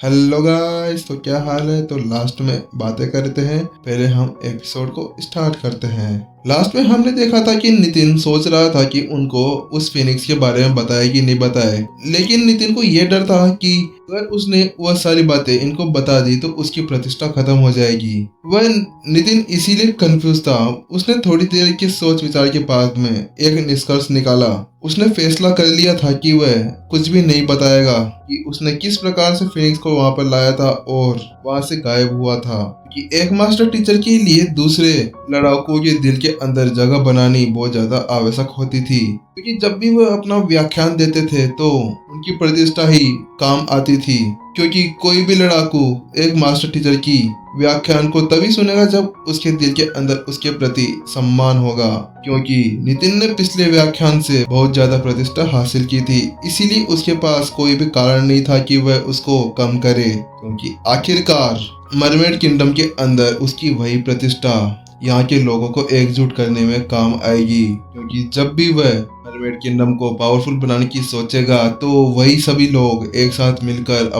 Hello guys, तो क्या हाल है। तो लास्ट में बातें करते हैं, पहले हम एपिसोड को स्टार्ट करते हैं। लास्ट में हमने देखा था कि नितिन सोच रहा था कि उनको उस फिनिक्स के बारे में बताए कि नहीं बताए, लेकिन नितिन को ये डर था कि अगर उसने वह सारी बातें इनको बता दी तो उसकी प्रतिष्ठा खत्म हो जाएगी। वह नितिन इसीलिए कंफ्यूज था। उसने थोड़ी देर के सोच विचार के बाद में एक निष्कर्ष निकाला। उसने फैसला कर लिया था कि वह कुछ भी नहीं बताएगा कि उसने किस प्रकार से फिनिक्स को वहां पर लाया था और वहां से गायब हुआ था। कि एक मास्टर टीचर के लिए दूसरे लड़ाकों के दिल के अंदर जगह बनानी बहुत ज्यादा आवश्यक होती थी, क्योंकि जब भी वह अपना व्याख्यान देते थे तो उनकी प्रतिष्ठा ही काम आती थी। क्योंकि कोई भी लड़ाकू एक मास्टर टीचर की व्याख्यान को तभी सुनेगा जब उसके दिल के अंदर उसके प्रति सम्मान होगा। क्योंकि नितिन ने पिछले व्याख्यान से बहुत ज्यादा प्रतिष्ठा हासिल की थी, इसीलिए उसके पास कोई भी कारण नहीं था कि वह उसको कम करे। क्योंकि आखिरकार मरमेड किंगडम के अंदर उसकी वही प्रतिष्ठा यहाँ के लोगों को एकजुट करने में काम आएगी। क्योंकि जब भी वह मरमेड किंगडम को पावरफुल बनाने की सोचेगा तो वही सभी लोग एक साथ मिलकर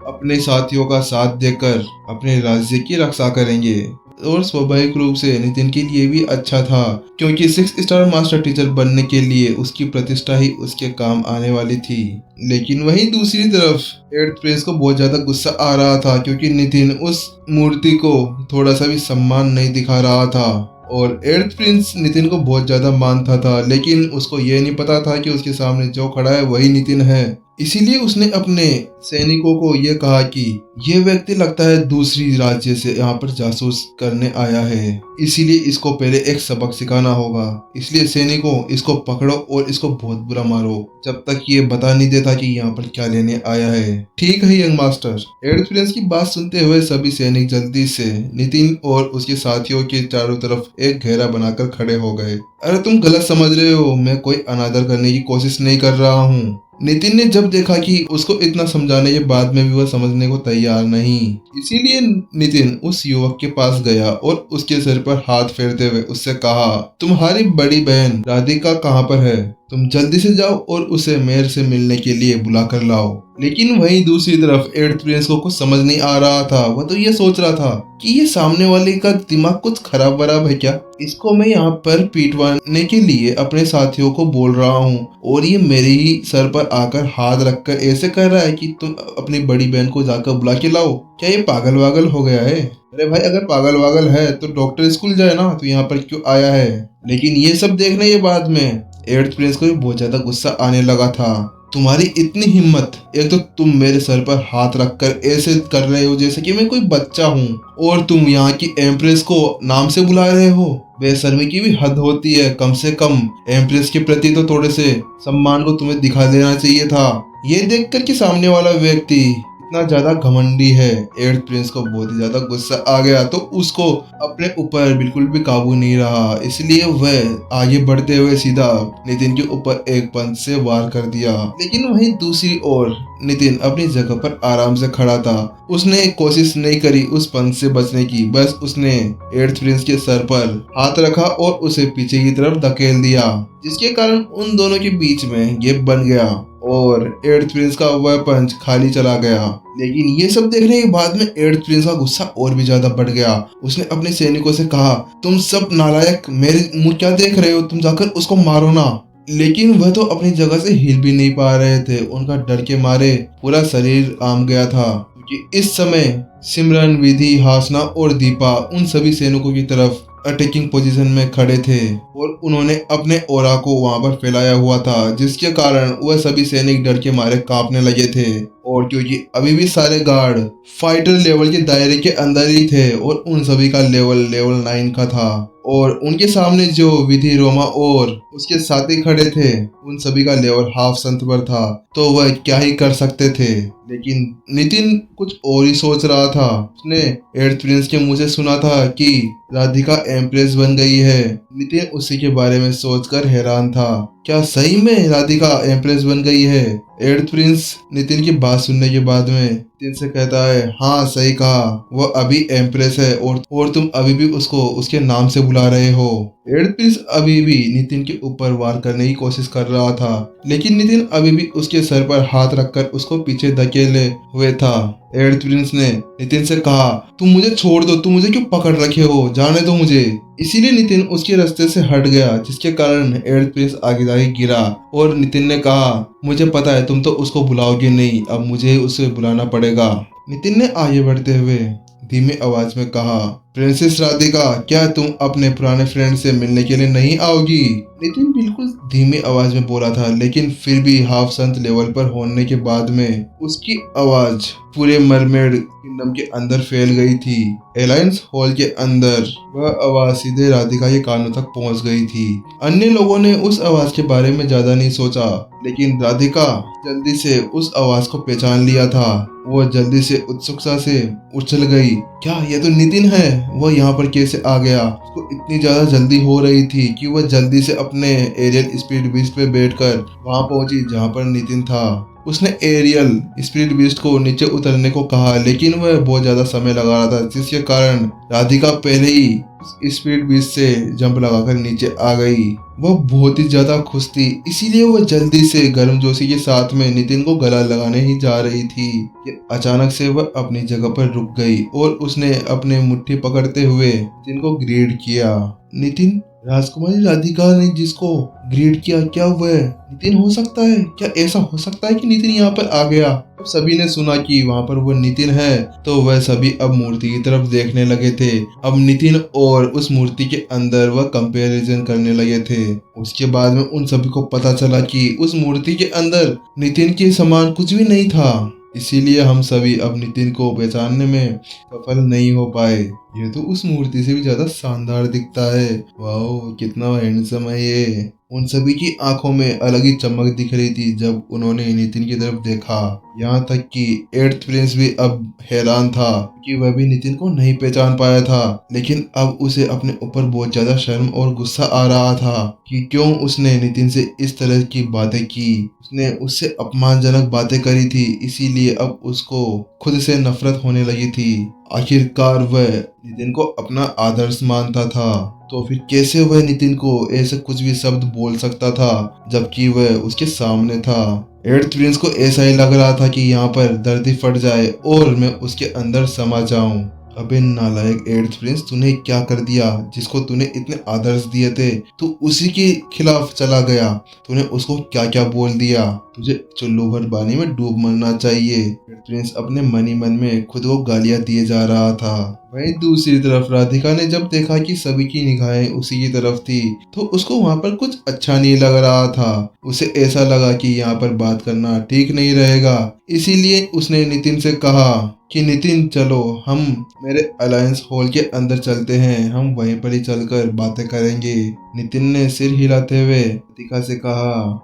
अपने साथियों का साथ देकर अपने राज्य की रक्षा करेंगे। और स्वाभाविक रूप से नितिन के लिए भी अच्छा था, क्योंकि 6 स्टार मास्टर टीचर बनने के लिए उसकी प्रतिष्ठा ही उसके काम आने वाली थी। लेकिन वहीं दूसरी तरफ एट्थ प्रिंस को बहुत ज्यादा गुस्सा आ रहा था, क्योंकि नितिन उस मूर्ति को थोड़ा सा भी सम्मान नहीं दिखा रहा था। और एट्थ प्रिंस नितिन को बहुत ज्यादा मानता था, लेकिन उसको ये नहीं पता था कि उसके सामने जो खड़ा है वही नितिन है। इसीलिए उसने अपने सैनिकों को यह कहा कि यह व्यक्ति लगता है दूसरी राज्य से यहाँ पर जासूस करने आया है, इसीलिए इसको पहले एक सबक सिखाना होगा। इसलिए सैनिकों, इसको पकड़ो और इसको बहुत बुरा मारो जब तक ये बता नहीं देता कि यहाँ पर क्या लेने आया है। ठीक है यंग मास्टर। एट्थ प्रिंस की बात सुनते हुए सभी सैनिक जल्दी से नितिन और उसके साथियों के चारों तरफ एक घेरा बनाकर खड़े हो गए। अरे तुम गलत समझ रहे हो, मैं कोई अनादर करने की कोशिश नहीं कर रहा हूँ। नितिन ने जब देखा कि उसको इतना समझाने के बाद में भी वह समझने को तैयार नहीं, इसीलिए नितिन उस युवक के पास गया और उसके सिर पर हाथ फेरते हुए उससे कहा, तुम्हारी बड़ी बहन राधिका कहाँ पर है? तुम जल्दी से जाओ और उसे मेयर से मिलने के लिए बुला कर लाओ। लेकिन वहीं दूसरी तरफ एट्थ प्रिंस को कुछ समझ नहीं आ रहा था। वह तो ये सोच रहा था कि ये सामने वाले का दिमाग कुछ खराब वराब है क्या? इसको मैं यहाँ पर पीटवाने के लिए अपने साथियों को बोल रहा हूँ और ये मेरे ही सर पर आकर हाथ रखकर ऐसे कह रहा है कि तुम अपनी बड़ी बहन को जाकर बुला के लाओ। क्या ये पागल वागल हो गया है? अरे भाई, अगर पागल वागल है तो डॉक्टर स्कूल जाए ना, तो यहाँ पर क्यों आया है? लेकिन ये सब देखने के बाद में एट्थ प्रिंस को भी बहुत ज्यादा गुस्सा आने लगा था। तुम्हारी इतनी हिम्मत, एक तो तुम मेरे सर पर हाथ रखकर ऐसे कर रहे हो जैसे कि मैं कोई बच्चा हूँ, और तुम यहाँ की एम्प्रेस को नाम से बुला रहे हो। बेशर्मी की भी हद होती है। कम से कम एम्प्रेस के प्रति तो थोड़े से सम्मान को तुम्हें दिखा देना चाहिए था। ये देखकर कि सामने वाला व्यक्ति इतना ज्यादा घमंडी है, एट्थ प्रिंस को बहुत ही ज्यादा गुस्सा आ गया। तो उसको अपने ऊपर बिल्कुल भी काबू नहीं रहा, इसलिए वह आगे बढ़ते हुए सीधा नितिन के ऊपर एक पंच से वार कर दिया। लेकिन वहीं दूसरी ओर नितिन अपनी जगह पर आराम से खड़ा था। उसने कोशिश नहीं करी उस पंच से बचने की, बस उसने एट्थ प्रिंस के सर पर हाथ रखा और उसे पीछे की तरफ धकेल दिया, जिसके कारण उन दोनों के बीच में गैप बन गया और एट्थ प्रिंस का वह पंच खाली चला गया। लेकिन ये सब देखने के बाद में एट्थ प्रिंस का गुस्सा और भी ज्यादा बढ़ गया। उसने अपने सैनिकों से कहा, तुम सब नालायक मेरे मुंह क्या देख रहे हो? तुम जाकर उसको मारो ना। लेकिन वह तो अपनी जगह से हिल भी नहीं पा रहे थे। उनका डर के मारे पूरा शरीर कांप गया था। क्योंकि इस समय सिमरन, विधि, हासना और दीपा उन सभी सैनिकों की तरफ अटैकिंग पोजीशन में खड़े थे और उन्होंने अपने ओरा को वहां पर फैलाया हुआ था, जिसके कारण वह सभी सैनिक डर के मारे कांपने लगे थे। और क्योंकि अभी भी सारे गार्ड फाइटर लेवल के दायरे के अंदर ही थे और उन सभी का लेवल 9 का था, और उनके सामने जो विधि, रोमा और उसके साथी खड़े थे उन सभी का लेवल हाफ संत पर था, तो वह क्या ही कर सकते थे। लेकिन नितिन कुछ और ही सोच रहा था। उसने एट्थ प्रिंस के मुंह से सुना था कि राधिका एम्प्रेस बन गई है। नितिन उसी के बारे में सोचकर हैरान था। क्या सही में राधिका एम्प्रेस बन गई है? एट्थ प्रिंस नितिन की बात सुनने के बाद में नितिन से कहता है, हाँ सही कहा, वह अभी एम्प्रेस है और तुम अभी भी उसको उसके नाम से बुला रहे हो। एड प्रिंस अभी भी नितिन के ऊपर वार करने की कोशिश कर रहा था, लेकिन नितिन अभी भी उसके सर पर हाथ रखकर उसको पीछे धकेले हुए था। एड प्रिंस ने नितिन से कहा, तुम मुझे छोड़ दो, तुम मुझे क्यों पकड़ रखे हो, जाने दो मुझे। इसीलिए नितिन उसके रास्ते से हट गया, जिसके कारण एड प्रिंस आगे आगे गिरा और नितिन ने कहा, मुझे पता है तुम तो उसको बुलाओगे नहीं, अब मुझे उसे बुलाना पड़ेगा। नितिन ने आगे बढ़ते हुए धीमी आवाज में कहा, प्रिंसेस राधिका, क्या तुम अपने पुराने फ्रेंड से मिलने के लिए नहीं आओगी? नितिन बिल्कुल धीमी आवाज में बोला था, लेकिन फिर भी हाफ संत लेवल पर होने के बाद में उसकी आवाज पूरे मरमेड किंगडम के अंदर फैल गई थी। एलायंस हॉल के अंदर वह आवाज सीधे राधिका के कानों तक पहुंच गई थी। अन्य लोगों ने उस आवाज के बारे में ज्यादा नहीं सोचा, लेकिन राधिका जल्दी से उस आवाज को पहचान लिया था। वो जल्दी से उत्सुकता से उछल गई, क्या ये तो नितिन है? वह यहाँ पर कैसे आ गया? उसको इतनी ज्यादा जल्दी हो रही थी कि वह जल्दी से अपने एरियल स्पीड बीस्ट पे बैठकर वहां पहुंची जहां पर नितिन था। उसने एरियल स्पीड बीस्ट को नीचे उतरने को कहा, लेकिन वह बहुत ज्यादा समय लगा रहा था, जिसके कारण राधिका पहले ही स्पीड बीस्ट से जंप लगाकर नीचे आ गई। वह बहुत ही ज्यादा खुश थी, इसीलिए वह जल्दी से गर्मजोशी के साथ में नितिन को गला लगाने ही जा रही थी कि अचानक से वह अपनी जगह पर रुक गई और उसने अपने मुट्ठी पकड़ते हुए नितिन को ग्रीड किया। नितिन, राजकुमारी राधिका ने जिसको ग्रीड किया, क्या वह नितिन हो सकता है? क्या ऐसा हो सकता है कि नितिन यहाँ पर आ गया? अब सभी ने सुना कि वहाँ पर वो नितिन है, तो वह सभी अब मूर्ति की तरफ देखने लगे थे। अब नितिन और उस मूर्ति के अंदर वह कंपैरिजन करने लगे थे। उसके बाद में उन सभी को पता चला कि उस मूर्ति के अंदर नितिन के समान कुछ भी नहीं था। इसीलिए हम सभी अब नितिन को पहचानने में सफल नहीं हो पाए। ये तो उस मूर्ति से भी ज्यादा शानदार दिखता है। वाओ, कितना हैंडसम है ये। उन सभी की आंखों में अलग ही चमक दिख रही थी जब उन्होंने नितिन की तरफ देखा। यहाँ तक कि एट्थ प्रिंस भी अब हैरान था कि वह भी नितिन को नहीं पहचान पाया था, लेकिन अब उसे अपने ऊपर बहुत ज्यादा शर्म और गुस्सा आ रहा था कि क्यों उसने नितिन से इस तरह की बातें की। उसने उससे अपमानजनक बातें करी थी, इसीलिए अब उसको खुद से नफरत होने लगी थी। आखिरकार वह नितिन को अपना आदर्श मानता था, तो फिर कैसे वह नितिन को ऐसे कुछ भी शब्द बोल सकता था जबकि वह उसके सामने था। एट्थ प्रिंस को ऐसा ही लग रहा था कि यहाँ पर धरती फट जाए और मैं उसके अंदर समा जाऊं। अबे नालायक एट्थ प्रिंस, तूने क्या कर दिया? जिसको तूने इतने आदर्श दिए थे, तू उसी के खिलाफ चला गया। तूने उसको क्या क्या बोल दिया? तुझे चुल्लू भर पानी में डूब मरना चाहिए। प्रिंस अपने मन ही मन में खुद को गालियां दिए जा रहा था। वहीं दूसरी तरफ राधिका ने जब देखा कि सभी की निगाहें उसी की तरफ थी, तो उसको वहां पर कुछ अच्छा नहीं लग रहा था। उसे ऐसा लगा कि यहाँ पर बात करना ठीक नहीं रहेगा, इसीलिए उसने नितिन से कहा कि नितिन, चलो हम मेरे अलायंस हॉल के अंदर चलते हैं, हम वहीं पर ही चलकर बातें करेंगे। नितिन ने सिर हिलाते हुए राधिका से कहा,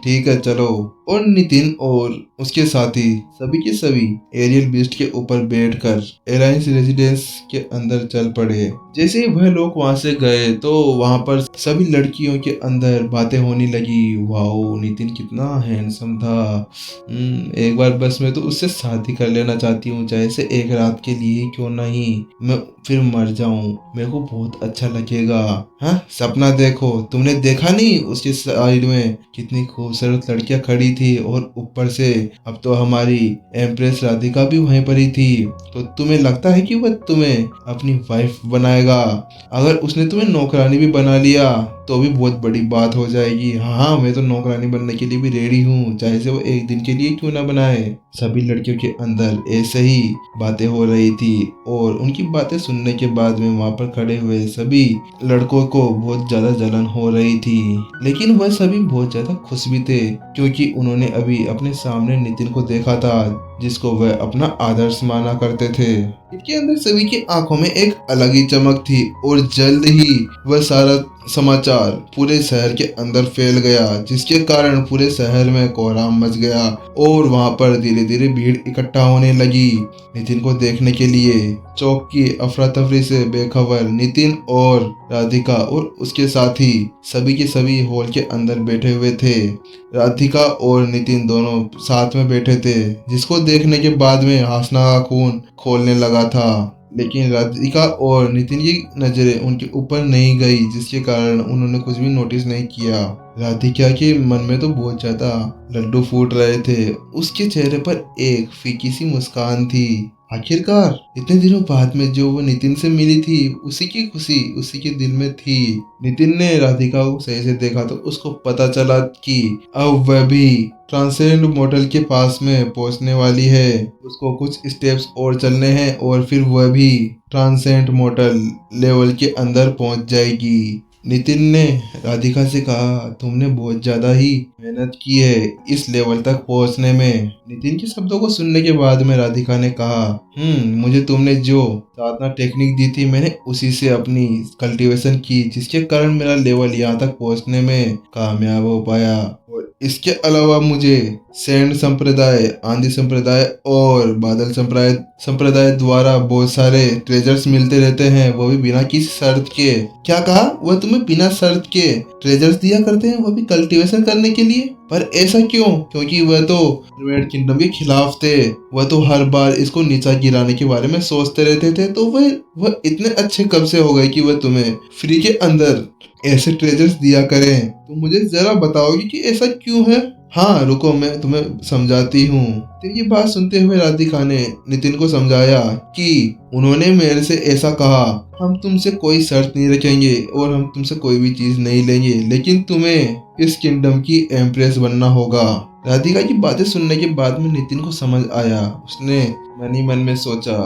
ठीक है चलो। और नितिन और उसके साथी सभी के सभी एरियल बीस्ट के ऊपर बैठकर एलायंस रेजिडेंस के अंदर चल पड़े। जैसे ही वह लोग वहां से गए तो वहां पर सभी लड़कियों के अंदर बातें होने लगी। वाओ, नितिन कितना हैंडसम था। एक बार बस मैं तो उससे शादी कर लेना चाहती हूँ, चाहे से एक रात के लिए क्यों नहीं, मैं फिर मर जाऊं, मेरे को बहुत अच्छा लगेगा। हाँ, सपना देखो, तुमने देखा नहीं उसके साइड में कितनी खूबसूरत लड़कियां खड़ी थी और ऊपर से अब तो हमारी एम्प्रेस राधिका भी वहीं पर ही थी। तो तुम्हें लगता है कि वह तुम्हें अपनी वाइफ बनाएगा? अगर उसने तुम्हें नौकरानी भी बना लिया तो भी बहुत बड़ी बात हो जाएगी। हाँ, मैं तो नौकरानी बनने के लिए भी रेडी हूँ, चाहे से वो एक दिन के लिए क्यों ना बनाए। सभी लड़कियों के अंदर ऐसे ही बातें हो रही थी और उनकी बातें सुनने के बाद में वहां पर खड़े हुए सभी लड़कों को बहुत ज्यादा जलन हो रही थी, लेकिन वह सभी बहुत ज्यादा खुश भी थे क्योंकि उन्होंने अभी अपने सामने नितिन को देखा था जिसको वह अपना आदर्श माना करते थे। इनके अंदर सभी की आंखों में एक अलग ही चमक थी और जल्द ही वह सारा समाचार पूरे शहर के अंदर फैल गया, जिसके कारण पूरे शहर में कोहराम मच गया और वहां पर धीरे धीरे भीड़ इकट्ठा होने लगी नितिन को देखने के लिए। चौक की अफरा तफरी से बेखबर नितिन और राधिका और उसके साथी सभी के सभी हॉल के अंदर बैठे हुए थे। राधिका और नितिन दोनों साथ में बैठे थे, जिसको देखने के बाद में हासना का खून खोलने लगा था। लेकिन राधिका और नितिन की नजरें उनके ऊपर नहीं गई, जिसके कारण उन्होंने कुछ भी नोटिस नहीं किया। राधिका के मन में तो बहुत ज्यादा लड्डू फूट रहे थे। उसके चेहरे पर एक फीकी सी मुस्कान थी। आखिरकार इतने दिनों बाद में जो वो नितिन से मिली थी, उसी की खुशी उसी के दिल में थी। नितिन ने राधिका को सही से देखा तो उसको पता चला कि अब वह भी ट्रांसेंड मोटल के पास में पहुंचने वाली है। उसको कुछ स्टेप्स और चलने हैं और फिर वह भी ट्रांसेंड मोटल लेवल के अंदर पहुंच जाएगी। नितिन ने राधिका से कहा, तुमने बहुत ज्यादा ही मेहनत की है इस लेवल तक पहुंचने में। नितिन के शब्दों को सुनने के बाद में राधिका ने कहा, मुझे तुमने जो साधना टेक्निक दी थी मैंने उसी से अपनी कल्टीवेशन की, जिसके कारण मेरा लेवल यहाँ तक पहुंचने में कामयाब हो पाया। और इसके अलावा मुझे सैंड संप्रदाय, आंधी संप्रदाय और बादल संप्रदाय द्वारा बहुत सारे ट्रेजर्स मिलते रहते हैं, वो भी बिना किसी शर्त के। क्या कहा? वह तुम्हें बिना शर्त के ट्रेजर्स दिया करते हैं, वो भी कल्टीवेशन करने के लिए? पर ऐसा क्यों? क्योंकि वह तो रेड किंगडम के खिलाफ थे। वह तो हर बार इसको नीचा गिराने के बारे में सोचते रहते थे। तो वह इतने अच्छे कब से हो गए कि वह तुम्हें फ्री के अंदर ऐसे ट्रेजर्स दिया करें? तो मुझे जरा बताओगी कि ऐसा क्यों है? हाँ रुको, मैं तुम्हें समझाती हूँ। तो ये बात सुनते हुए राधिका ने नितिन को समझाया कि उन्होंने मेरे से ऐसा कहा, हम तुमसे कोई शर्त नहीं रखेंगे और हम तुमसे कोई भी चीज नहीं लेंगे, लेकिन तुम्हें इस किंगडम की एम्प्रेस बनना होगा। राधिका की बातें सुनने के बाद में नितिन को समझ आया। उसने मन ही मन में सोचा,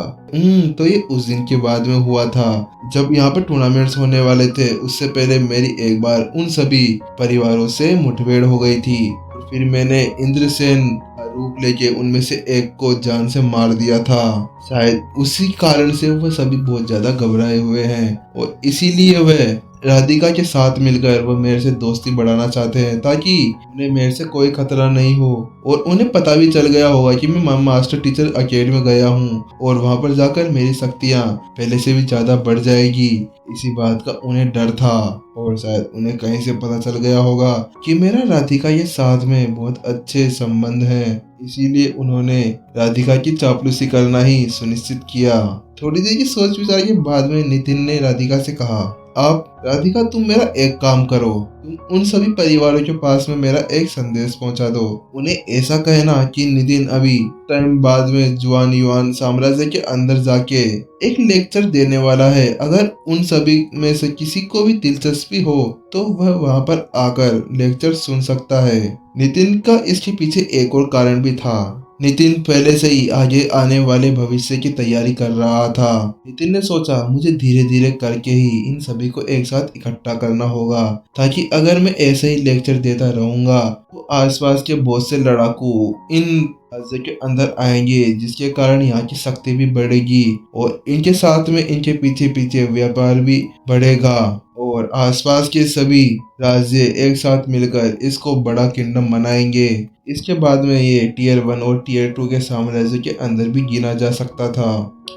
तो ये उस दिन के बाद में हुआ था जब यहाँ पर टूर्नामेंट्स होने वाले थे। उससे पहले मेरी एक बार उन सभी परिवारों से मुठभेड़ हो गई थी। फिर मैंने इंद्रसेन का रूप लेके उनमें से एक को जान से मार दिया था। शायद उसी कारण से वह सभी बहुत ज्यादा घबराए हुए हैं और इसीलिए वह राधिका के साथ मिलकर वह मेरे से दोस्ती बढ़ाना चाहते हैं, ताकि उन्हें मेरे से कोई खतरा नहीं हो। और उन्हें पता भी चल गया होगा कि मैं मास्टर टीचर अकेडमी में गया हूँ और वहां पर जाकर मेरी शक्तियाँ पहले से भी ज्यादा बढ़ जाएगी। इसी बात का उन्हें डर था और शायद उन्हें कहीं से पता चल गया होगा कि मेरा राधिका के साथ में बहुत अच्छे संबंध हैं। इसीलिए उन्होंने राधिका की चापलूसी करना ही सुनिश्चित किया। थोड़ी देर की सोच विचार के बाद में नितिन ने राधिका से कहा, आप राधिका तुम मेरा एक काम करो, तुम उन सभी परिवारों के पास में मेरा एक संदेश पहुंचा दो। उन्हें ऐसा कहना कि नितिन अभी टाइम बाद में जुआन युआन साम्राज्य के अंदर जाके एक लेक्चर देने वाला है। अगर उन सभी में से किसी को भी दिलचस्पी हो तो वह वहां पर आकर लेक्चर सुन सकता है। नितिन का इसके पीछे एक और कारण भी था। नितिन पहले से ही आगे आने वाले भविष्य की तैयारी कर रहा था। नितिन ने सोचा, मुझे धीरे धीरे करके ही इन सभी को एक साथ इकट्ठा करना होगा, ताकि अगर मैं ऐसे ही लेक्चर देता रहूंगा तो आसपास के बहुत से लड़ाकू इन राज्य के अंदर आएंगे, जिसके कारण यहाँ की शक्ति भी बढ़ेगी और इनके साथ में इनके पीछे पीछे व्यापार भी बढ़ेगा और आसपास के सभी राज्य एक साथ मिलकर इसको बड़ा किंगडम बनाएंगे। इसके बाद में ये टीयर 1 और टीयर 2 के साम्राज्य के अंदर भी गिना जा सकता था।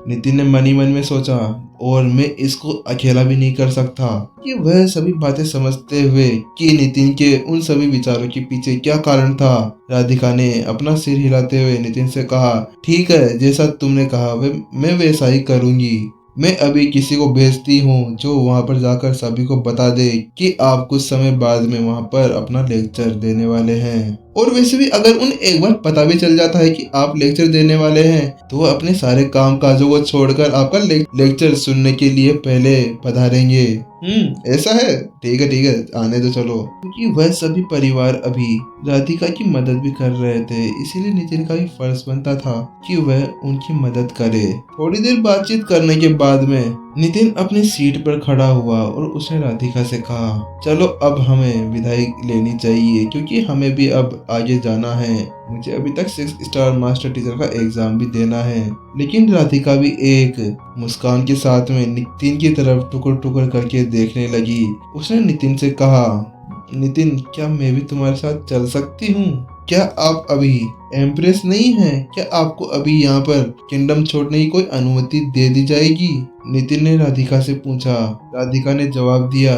नितिन ने मन ही मन में सोचा, और मैं इसको अकेला भी नहीं कर सकता। कि वह सभी बातें समझते हुए कि नितिन के उन सभी विचारों के पीछे क्या कारण था, राधिका ने अपना सिर हिलाते हुए नितिन से कहा, ठीक है, जैसा तुमने कहा मैं वैसा ही करूंगी। मैं अभी किसी को भेजती हूँ जो वहाँ पर जाकर सभी को बता दे कि आप कुछ समय बाद में वहाँ पर अपना लेक्चर देने वाले हैं। और वैसे भी अगर उन्हें एक बार पता भी चल जाता है कि आप लेक्चर देने वाले हैं तो वो अपने सारे काम काजों को छोड़कर आपका लेक्चर सुनने के लिए पहले पधारेंगे। ऐसा है, ठीक है, आने दो चलो। क्योंकि वह सभी परिवार अभी राधिका की मदद भी कर रहे थे, इसीलिए नितिन का भी फर्ज बनता था कि वह उनकी मदद करे। थोड़ी देर बातचीत करने के बाद में नितिन अपनी सीट पर खड़ा हुआ और उसने राधिका से कहा, चलो अब हमें विदाई लेनी चाहिए, क्योंकि हमें भी अब आगे जाना है। मुझे अभी तक 6 स्टार मास्टर टीचर का एग्जाम भी देना है। लेकिन राधिका भी एक मुस्कान के साथ में नितिन की तरफ टुकर टुकर करके देखने लगी। उसने नितिन से कहा, नितिन क्या मैं भी तुम्हारे साथ चल सकती हूँ? क्या आप अभी एम्प्रेस नहीं हैं? क्या आपको अभी यहाँ पर किंगडम छोड़ने की कोई अनुमति दे दी जाएगी? नितिन ने राधिका से पूछा। राधिका ने जवाब दिया,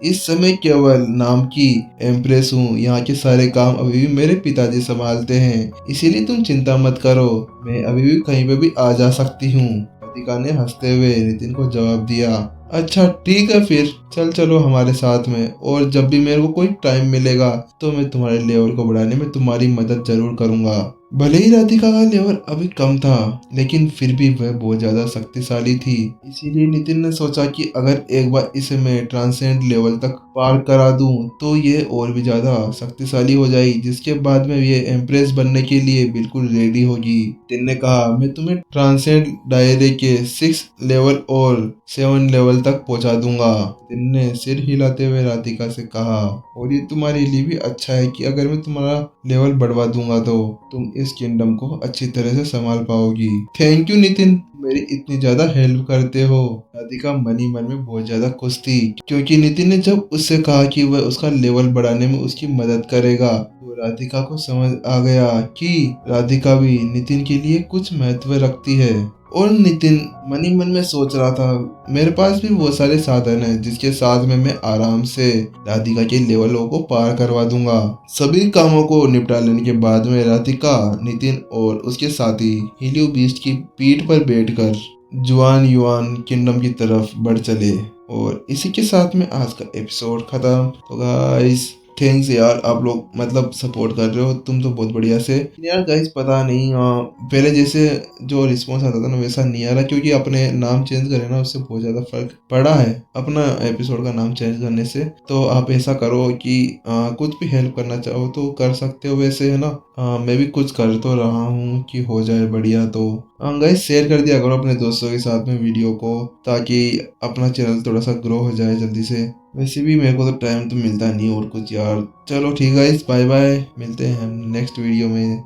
इस समय केवल नाम की एम्प्रेस हूँ। यहाँ के सारे काम अभी भी मेरे पिताजी संभालते हैं, इसीलिए तुम चिंता मत करो। मैं अभी भी कहीं पे भी आ जा सकती हूँ। राधिका ने हंसते हुए नितिन को जवाब दिया। अच्छा ठीक है, फिर चलो हमारे साथ में, और जब भी मेरे को कोई टाइम मिलेगा तो मैं तुम्हारे लेवल को बढ़ाने में तुम्हारी मदद जरूर करूंगा। भले ही राधिका का लेवल अभी कम था, लेकिन फिर भी वह बहुत ज्यादा शक्तिशाली थी। इसीलिए नितिन ने सोचा कि अगर एक बार इसे मैं ट्रांसेंड लेवल तक पार करा दूं तो ये और भी ज्यादा शक्तिशाली हो जाएगी, जिसके बाद में ये एम्प्रेस बनने के लिए बिल्कुल रेडी होगी। नितिन ने कहा, मैं तुम्हें ट्रांसेंड दायरे के 6 लेवल और 7 लेवल तक पहुंचा दूंगा। नितिन ने सिर हिलाते हुए राधिका से कहा, और ये तुम्हारे लिए भी अच्छा है कि अगर मैं तुम्हारा लेवल बढ़वा दूंगा तो तुम इस किंगडम को अच्छी तरह से संभाल पाओगी। थैंक यू नितिन, मेरी इतनी ज्यादा हेल्प करते हो। राधिका मन ही मन में बहुत ज्यादा खुश थी, क्योंकि नितिन ने जब उससे कहा कि वह उसका लेवल बढ़ाने में उसकी मदद करेगा, तो राधिका को समझ आ गया कि राधिका भी नितिन के लिए कुछ महत्व रखती है। और नितिन मन ही मन में सोच रहा था, मेरे पास भी बहुत सारे साधन हैं जिसके साथ में मैं आराम से राधिका के लेवलों को पार करवा दूंगा। सभी कामों को निपटा लेने के बाद में राधिका, नितिन और उसके साथी हीलियो बीस्ट की पीठ पर बैठकर जुआन युआन किंगडम की तरफ बढ़ चले। और इसी के साथ में आज का एपिसोड खत्म। तो गाइस थैंक्स यार, आप लोग मतलब सपोर्ट कर रहे हो, तुम तो बहुत बढ़िया से। यार गाइस पता नहीं पहले जैसे जो रिस्पॉन्स आता था ना वैसा नहीं आ रहा, क्योंकि अपने नाम चेंज करे ना उससे बहुत ज्यादा फर्क पड़ा है अपना एपिसोड का नाम चेंज करने से। तो आप ऐसा करो कि कुछ भी हेल्प करना चाहो तो कर सकते हो वैसे, है ना। मैं भी कुछ कर तो रहा हूँ कि हो जाए बढ़िया। तो गाइस शेयर कर दिया करो अपने दोस्तों के साथ में वीडियो को, ताकि अपना चैनल थोड़ा सा ग्रो हो जाए जल्दी से। वैसे भी मेरे को तो टाइम तो मिलता नहीं और कुछ यार। चलो ठीक है गाइस, बाय बाय, मिलते हैं हम नेक्स्ट वीडियो में।